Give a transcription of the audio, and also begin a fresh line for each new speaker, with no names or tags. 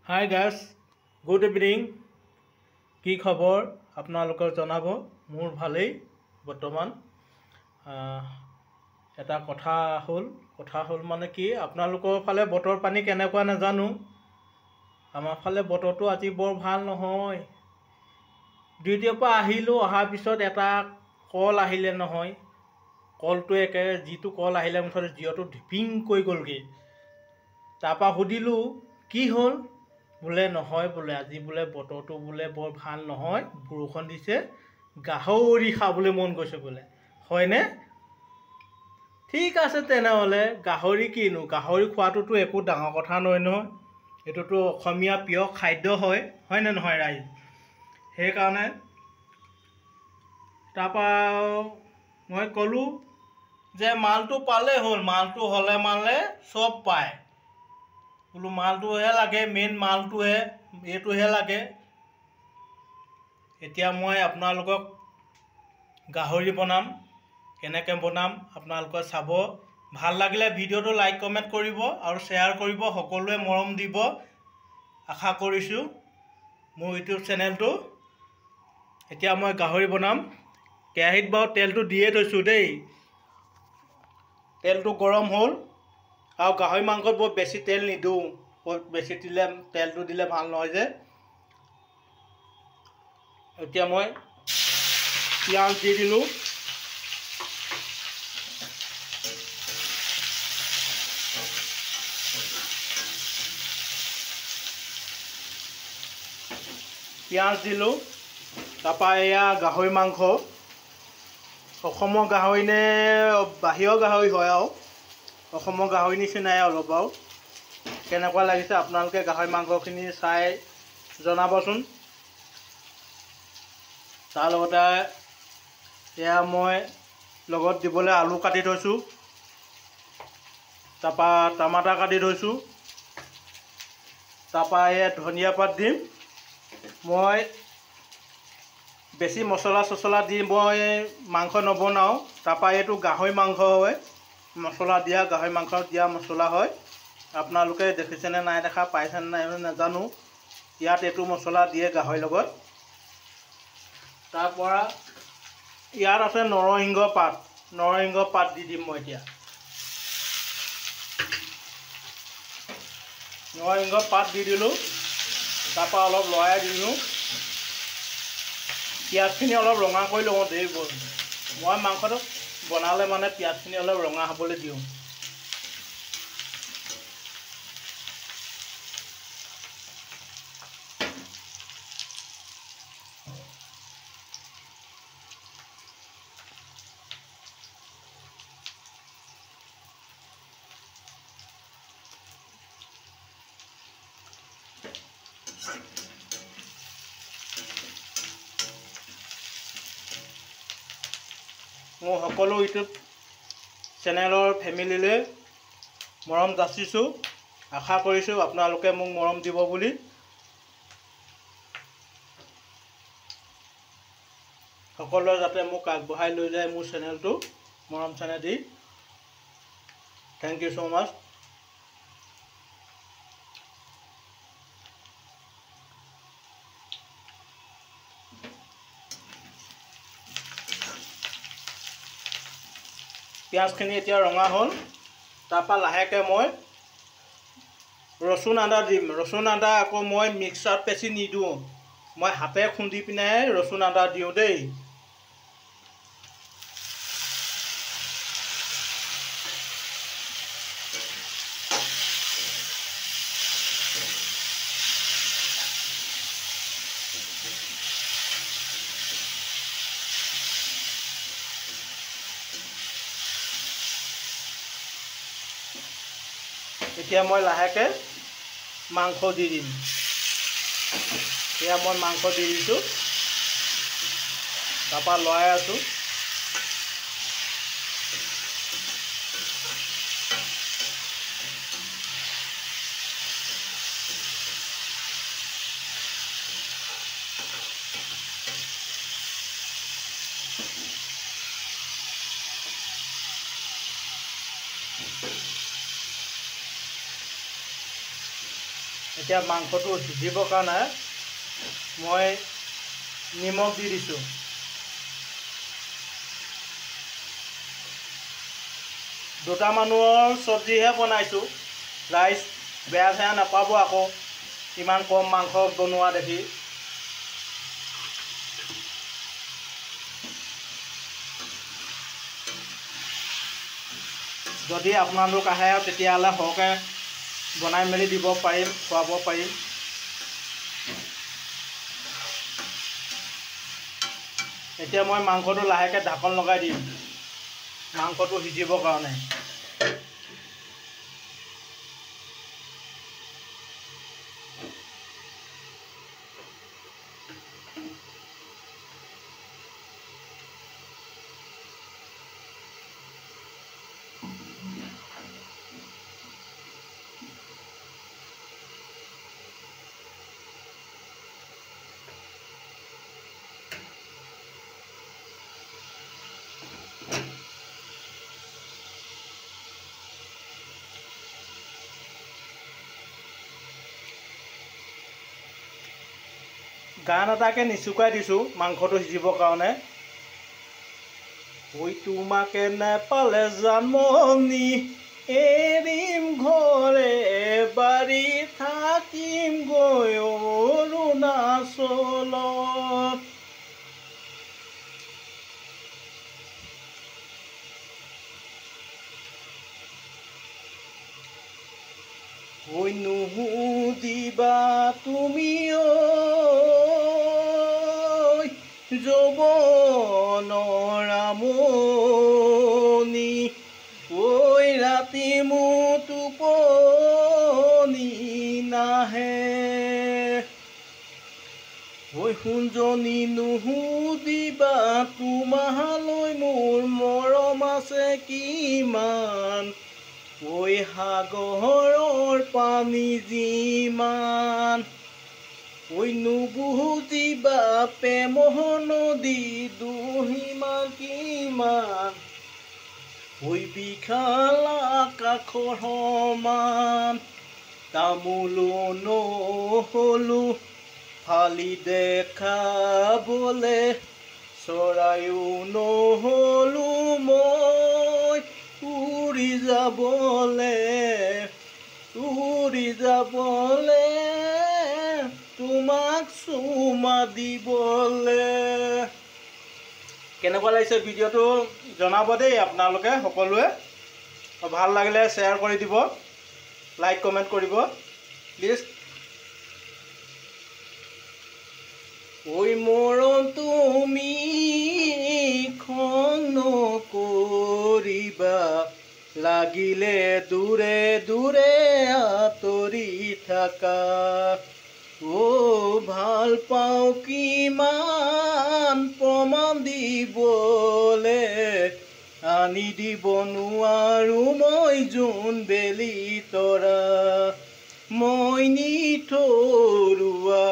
Hi guys, good evening. কি খবৰ আপোনালোকৰ জনাব। মোৰ ভালেই বৰ্তমান। এটা কথা হ'ল মানে কি, আপোনালোকৰ ফালে বতৰ পানী কেনেকুৱা নাজানো। আমাৰ ফালে বতৰটো আজি বৰ ভাল নহয়। ডিউটিৰ পৰা আহিলোঁ, অহাৰ পিছত এটা কল আহিলে নহয়। কলটো যিটো কল আহিলে মুঠতে জিঅ'টো ধিপিং কৰি গ'লগৈ। তাৰপৰা সুধিলোঁ কি হ'ল, বোলে নহয় বোলে আজি বোলে বতৰটো বোলে বৰ ভাল নহয়, বৰষুণ দিছে, গাহৰি খাবলৈ মন গৈছে বোলে। হয়নে? ঠিক আছে তেনেহ'লে, গাহৰি কিনো, গাহৰি খোৱাটোতো একো ডাঙৰ কথা নহয়। এইটোতো অসমীয়া প্ৰিয় খাদ্য হয়নে নহয় ৰাইজ? সেইকাৰণে তাৰপৰা মই ক'লোঁ যে মালটো পালেই হ'ল, মালটো হ'লে মানে চব পায়। বোলো মালটোহে লাগে, মেইন মালটোহে, এইটোহে লাগে। এতিয়া মই আপোনালোকক গাহৰি বনাম, কেনেকৈ বনাম আপোনালোকে চাব। ভাল লাগিলে ভিডিঅ'টো লাইক কমেণ্ট কৰিব আৰু শ্বেয়াৰ কৰিব, সকলোৱে মৰম দিব আশা কৰিছোঁ মোৰ ইউটিউব চেনেলটো। এতিয়া মই গাহৰি বনাম। কেৰাহীত বাৰু তেলটো দিয়ে থৈছোঁ দেই। তেলটো গৰম হ'ল, আৰু গাহৰি মাংসত বৰ বেছি তেল নিদিওঁ, বেছি তেলটো দিলে ভাল নহয় যে। এতিয়া মই পিঁয়াজ দি দিলোঁ। পিঁয়াজ দিলোঁ। তাৰপৰা এয়া গাহৰি মাংস, অসমৰ গাহৰি নে বাহিৰৰ গাহৰি হয় আৰু, অসমৰ গাহৰি নিচিনাই অলপ আৰু। কেনেকুৱা লাগিছে আপোনালোকে গাহৰি মাংসখিনি চাই জনাবচোন। তাৰ লগতে এয়া মই লগত দিবলৈ আলু কাটি থৈছোঁ, তাৰপৰা টমাটাৰ কাটি থৈছোঁ, তাৰপৰা এয়া ধনিয়া পাত দিম। মই বেছি মছলা চছলা দি মই মাংস নবনাওঁ। তাৰপৰা এইটো গাহৰি মাংস হয়, মছলা দিয়া গাহৰি মাংসত দিয়া মছলা হয়। আপোনালোকে দেখিছেনে নাই দেখা, পাইছেনে নাই নাজানো। ইয়াত এইটো মছলা দিয়ে গাহৰিৰ লগত। তাৰপৰা ইয়াত আছে নৰসিংহ পাত দি দিম মই এতিয়া। নৰসিংহ পাত দি দিলোঁ। তাৰপৰা অলপ লৰাই দিলোঁ। পিঁয়াজখিনি অলপ ৰঙা কৰি লওঁ দেই। মই মাংসটো বনালে মানে পিঁয়াজখিনি অলপ ৰঙা হ'বলৈ দিওঁ। মোৰ সকলো ইউটিউব চেনেলৰ ফেমিলিলৈ মৰম যাচিছোঁ, আশা কৰিছোঁ আপোনালোকে মোক মৰম দিব বুলি। সকলোৱে যাতে মোক আগবঢ়াই লৈ যায় মোৰ চেনেলটো মৰম চেনেহ দি। থেংক ইউ ছ' মাছ। পিঁয়াজখিনি এতিয়া ৰঙা হ'ল। তাৰপৰা লাহেকৈ মই ৰচুন আদা দিম। ৰচুন আদা আকৌ মই মিক্সাৰত পেচি নিদিওঁ, মই হাতে খুন্দি পিনে ৰচুন আদা দিওঁ দেই। এতিয়া মই লাহেকৈ মাংস দি দিম। এতিয়া মই মাংস দি দিছোঁ, তাৰপৰা লৰাই আছোঁ। এতিয়া মাংসটো সিজিবৰ কাৰণে মই নিমখ দি দিছোঁ। দুটা মানুহৰ চব্জিহে বনাইছোঁ, ৰাইচ বেয়া চেয়া নাপাব আকৌ ইমান কম মাংস বনোৱা দেখি। যদি আপোনালোক আহে তেতিয়াহ'লে সৰহকৈ বনাই মেলি দিব পাৰিম, খুৱাব পাৰিম। এতিয়া মই মাংসটো লাহেকৈ ঢাকন লগাই দিম মাংসটো সিজিবৰ কাৰণে। গান এটাকে নিচুকাই দিছোঁ মাংসটো সিজিবৰ কাৰণে। ঐ তোমাকে নেপালে জানমণি এৰিম ঘৰে বাৰী থাকিম গৈ অৰুণাচলত। ঐ নুসুধিবা তুমি যৌৱনৰ আমনি, ঐ ৰাতি মোৰ টোপনি নাহে। ঐ সোণজনী নুসুধিবা তোমালৈ মোৰ মৰম আছে কিমান, ঐ সাগৰৰ পানী যিমান। ঐ নুবুজিবা প্ৰেমৰ নদী দুহিমান কিমান, ঐ বিশাল আকাশৰ সমান। তামোলো নহ'লো ফালি দেখাবলে, চৰাইও নহ'লো মই উৰি যাবলে, উৰি যাবলে তোমাক চুমা দিবলে। কেনেকুৱা লাগিছে ভিডিঅ'টো জনাব দেই আপোনালোকে সকলোৱে। ভাল লাগিলে শ্বেয়াৰ কৰি দিব, লাইক কমেণ্ট কৰিব প্লিজ। ঐ মৰম তুমি খং নকৰিবা, লাগিলে দূৰে দূৰে আঁতৰি থাকা। ভাল পাওঁ কিমান প্ৰমাণ দিবলে, আনি দিব নোৱাৰো মই জোনবেলি তৰা। মই নিথৰুৱা